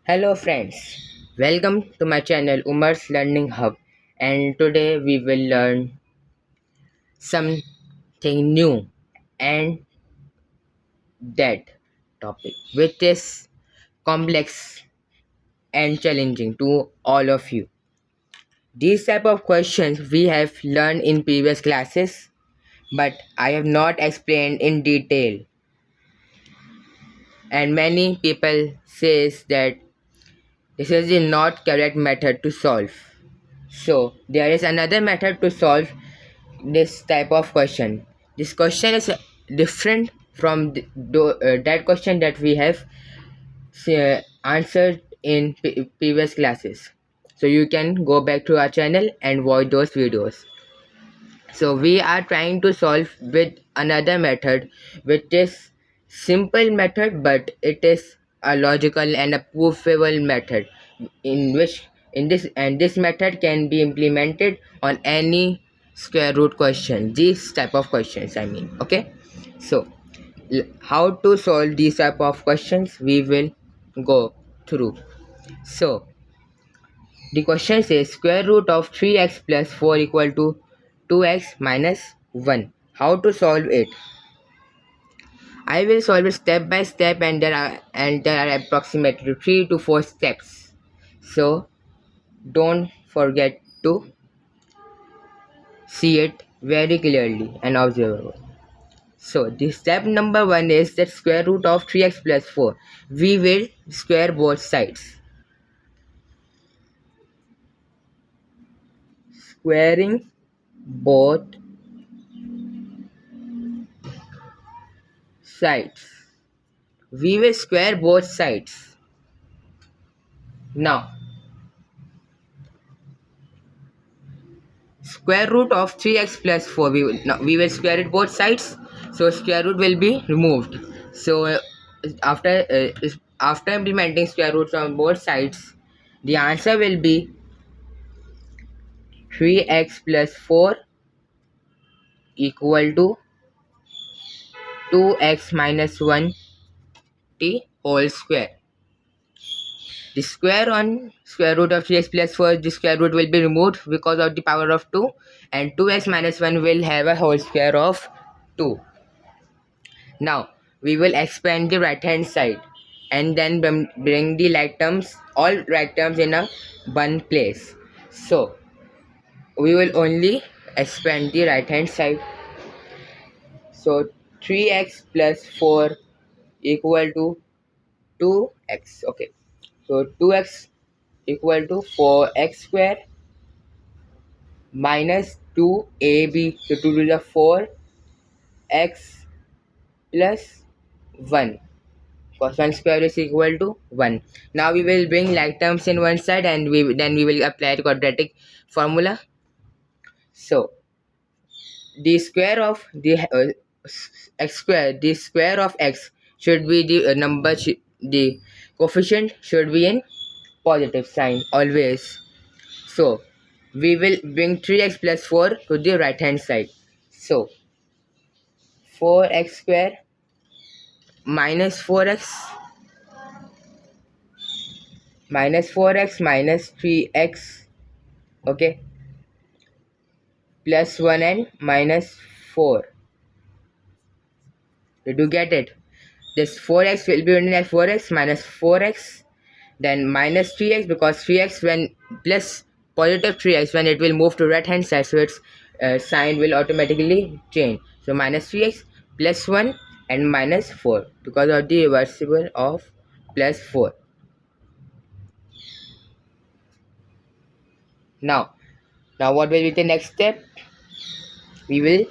Hello friends, welcome to my channel Umar's Learning Hub, and today we will learn something new and that topic which is complex and challenging to all of you. These type of questions we have learned in previous classes, but I have not explained in detail, and many people says that this is the not correct method to solve. So there is another method to solve this type of question. This question is different from that question that we have answered in previous classes. So you can go back to our channel and watch those videos. So we are trying to solve with another method, which is simple method, but it is a logical and a provable method in which in this method can be implemented on any square root question, these type of questions I mean. Okay, so how to solve these type of questions we will go through. So the question says square root of 3x plus 4 equal to 2x minus 1. How to solve it? I will solve it step by step, and there are approximately 3 to 4 steps. So don't forget to see it very clearly and observable. So the step number 1 is that square root of 3x plus 4. We will square both sides. Squaring both sides. We will square both sides. Now, square root of 3x plus 4, we will square it both sides, so square root will be removed. So after after implementing square roots on both sides, the answer will be 3x plus 4 equal to 2x minus 1 t whole square. The square on square root of 3x plus 4, the square root will be removed because of the power of 2, and 2x minus 1 will have a whole square of 2. Now we will expand the right hand side and then bring the like terms, all right terms in a one place. So we will only expand the right hand side. So 3x plus 4 equal to 2x. Okay. So 2x equal to 4x square minus 2ab. So 2 to the 4 x plus 1. Cos 1 square is equal to 1. Now we will bring like terms in one side, and we will apply the quadratic formula. So the square of the x square, the square of x should be the the coefficient should be in positive sign always. So we will bring 3x plus 4 to the right hand side. So 4x square minus 4x minus 3x, okay, plus 1 and minus 4. Did you get it? This 4x will be written as 4x minus 4x, then minus 3x, because 3x when plus positive 3x when it will move to right hand side, so its sign will automatically change. So minus 3x plus 1 and minus 4 because of the reversible of plus 4. Now what will be the next step? We will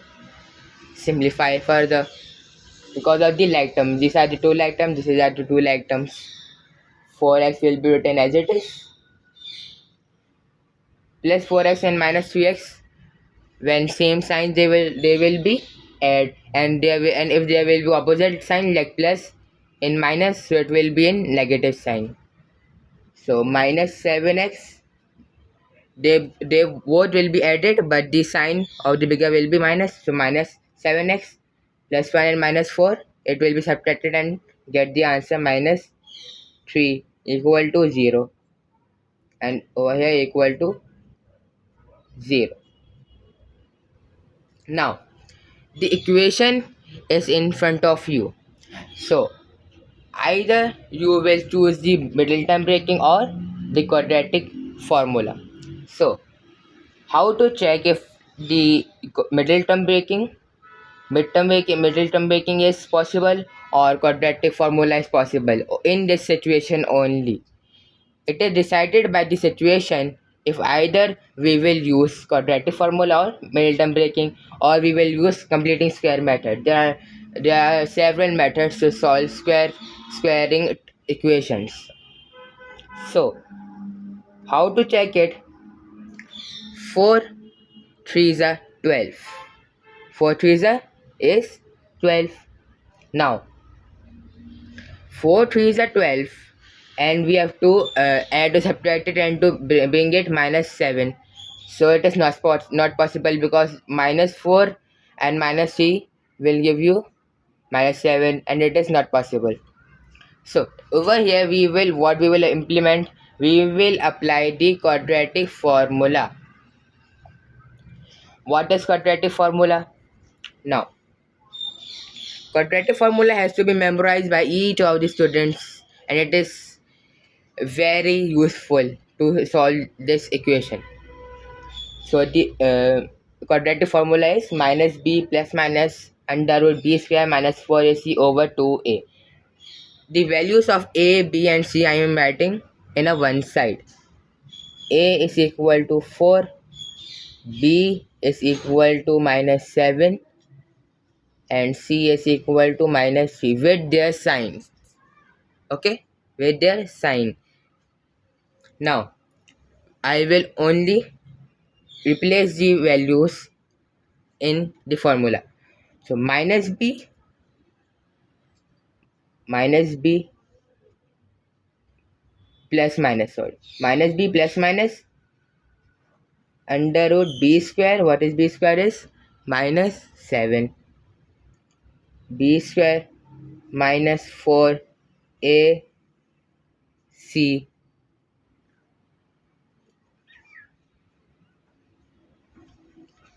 simplify further because of the like term. These are the two like terms, these are the two like terms. 4x will be written as it is, plus 4x and minus 3x, when same sign they will be add, and if there will be opposite sign like plus in minus, so it will be in negative sign. So minus 7x, they both will be added, but the sign of the bigger will be minus, so minus 7x plus 1 and minus 4, it will be subtracted and get the answer minus 3 equal to 0 and over here equal to 0. Now the equation is in front of you, so either you will choose the middle term breaking or the quadratic formula. So how to check if the middle term breaking is possible or quadratic formula is possible in this situation only? It is decided by the situation if either we will use quadratic formula or middle term breaking, or we will use completing square method. There are several methods to solve squaring equations. So how to check it? 4 3s are 12. 4 3s is 12. Now 4 3s are 12, and we have to add or subtract it and to bring it -7. So it is not possible because -4 and -3 will give you -7, and it is not possible. So over here what we will implement, we will apply the quadratic formula. What is quadratic formula? Now quadratic formula has to be memorized by each of the students, and it is very useful to solve this equation. So the quadratic formula is minus b plus minus under root b square minus 4ac over 2a. The values of a, b and c I am writing in a one side. A is equal to 4, b is equal to -7, and c is equal to -3 with their sign. Okay, with their sign. Now I will only replace the values in the formula. So minus b plus minus, sorry, minus b plus minus under root b square. What is b square? Is -7, b square minus 4ac,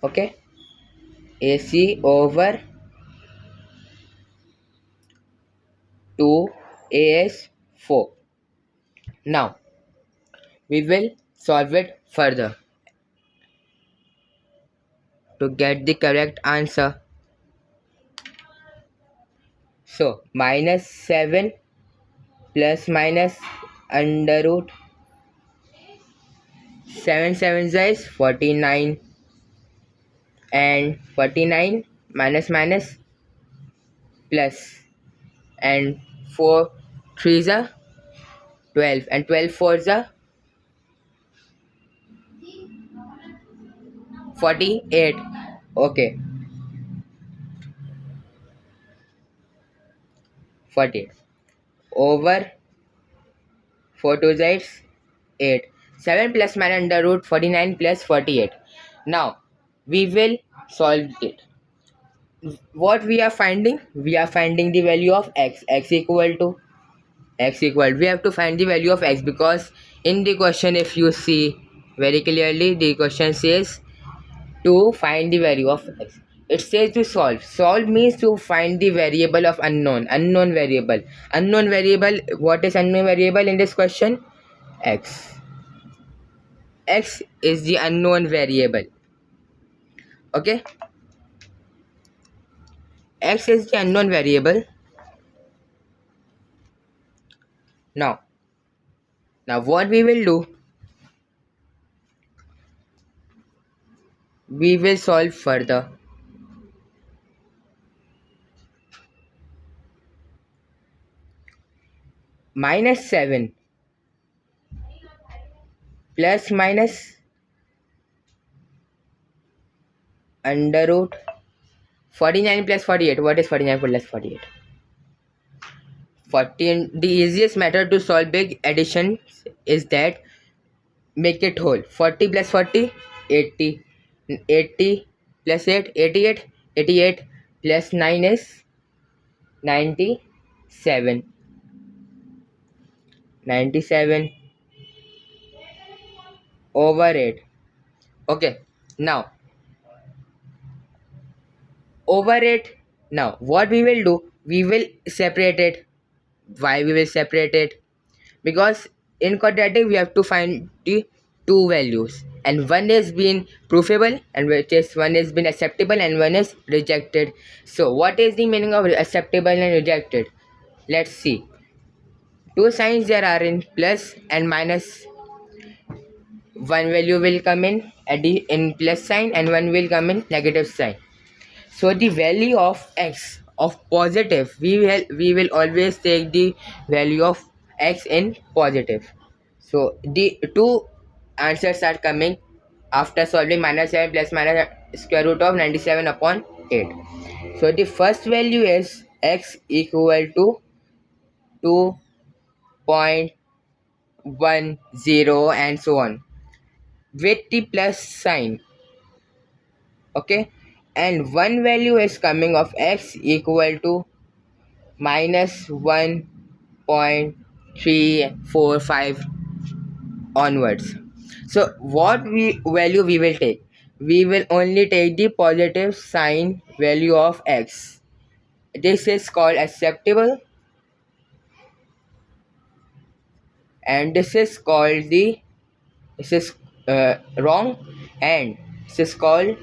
okay, ac over 2as 4. Now we will solve it further to get the correct answer. So -7 plus minus under root 7 7 is 49, and 49 minus minus plus, and 4 3s are 12, and 12 4s are 48. Okay, 48 over 4 2s is 8. 7 plus minus under root 49 plus 48. Now we will solve it. What we are finding? We are finding the value of x equal to we have to find the value of x, because in the question, if you see very clearly, the question says to find the value of x. It says to solve means to find the variable of unknown variable. What is unknown variable in this question? X is the unknown variable. Okay, x is the unknown variable. Now what we will do, we will solve further. -7 plus minus under root 49 plus 48. What is 49 plus 48? 14. The easiest method to solve big addition is that make it whole. 40 plus 40, 80. 80 plus 8, 88. 88 plus 9 is 97. 97 over 8. Okay, now over it. Now what we will do, we will separate it. Why we will separate it? Because in quadratic we have to find the two values, and one is being proofable, and which is one is been acceptable and one is rejected. So what is the meaning of acceptable and rejected? Let's see. Two signs there are in plus and minus. One value will come in plus sign and one will come in negative sign. So the value of x of positive, we will always take the value of x in positive. So the two answers are coming after solving minus 7 plus minus square root of 97 upon 8. So the first value is x equal to 2.10 and so on with the plus sign. Okay, and one value is coming of x equal to minus 1.345 onwards. So what we value we will take? We will only take the positive sign value of x. This is called acceptable, and this is wrong, and this is called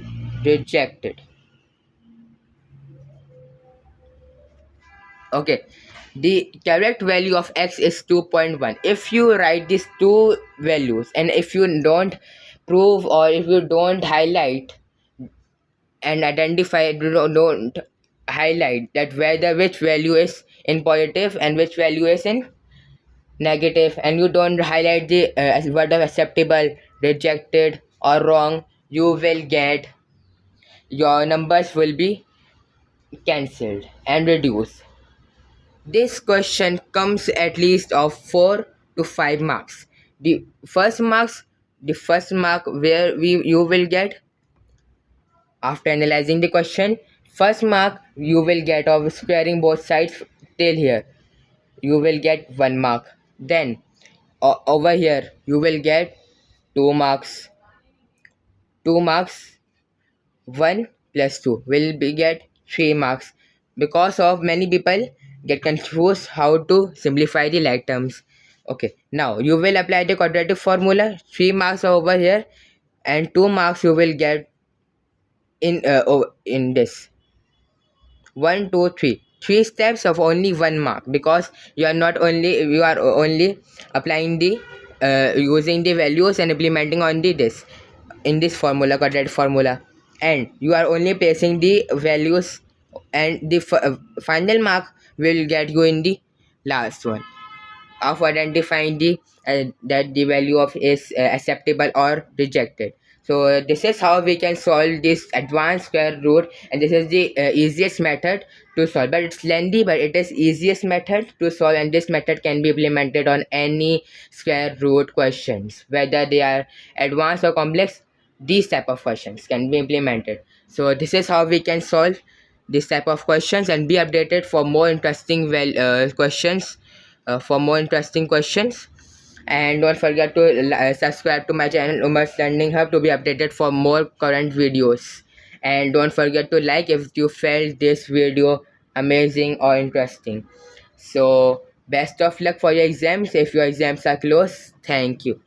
rejected. Okay, the correct value of x is 2.1. If you write these two values and if you don't prove or if you don't highlight and identify, don't highlight that whether which value is in positive and which value is in negative, and you don't highlight the word of acceptable, rejected or wrong, you will get your numbers will be cancelled and reduced. This question comes at least of 4 to 5 marks. The first mark where you will get after analyzing the question, first mark you will get of squaring both sides till here. You will get 1 mark. Then over here you will get 2 marks. 2 marks. 1 plus 2 will be get 3 marks, because of many people get confused how to simplify the like terms. Okay, now you will apply the quadratic formula. 3 marks are over here and 2 marks you will get in this 1 2 3 three steps of only 1 mark, because you are only applying the using the values and implementing on the this in this formula, quadratic formula, and you are only placing the values, and the final mark will get you in the last one of identifying the that the value of is acceptable or rejected. So this is how we can solve this advanced square root, and this is the easiest method to solve, but it's lengthy, but it is easiest method to solve, and this method can be implemented on any square root questions, whether they are advanced or complex. These type of questions can be implemented. So this is how we can solve this type of questions, and be updated for more interesting questions, for more interesting questions. And don't forget to subscribe to my channel Umar's Learning Hub to be updated for more current videos. And don't forget to like if you felt this video amazing or interesting. So best of luck for your exams if your exams are close. Thank you.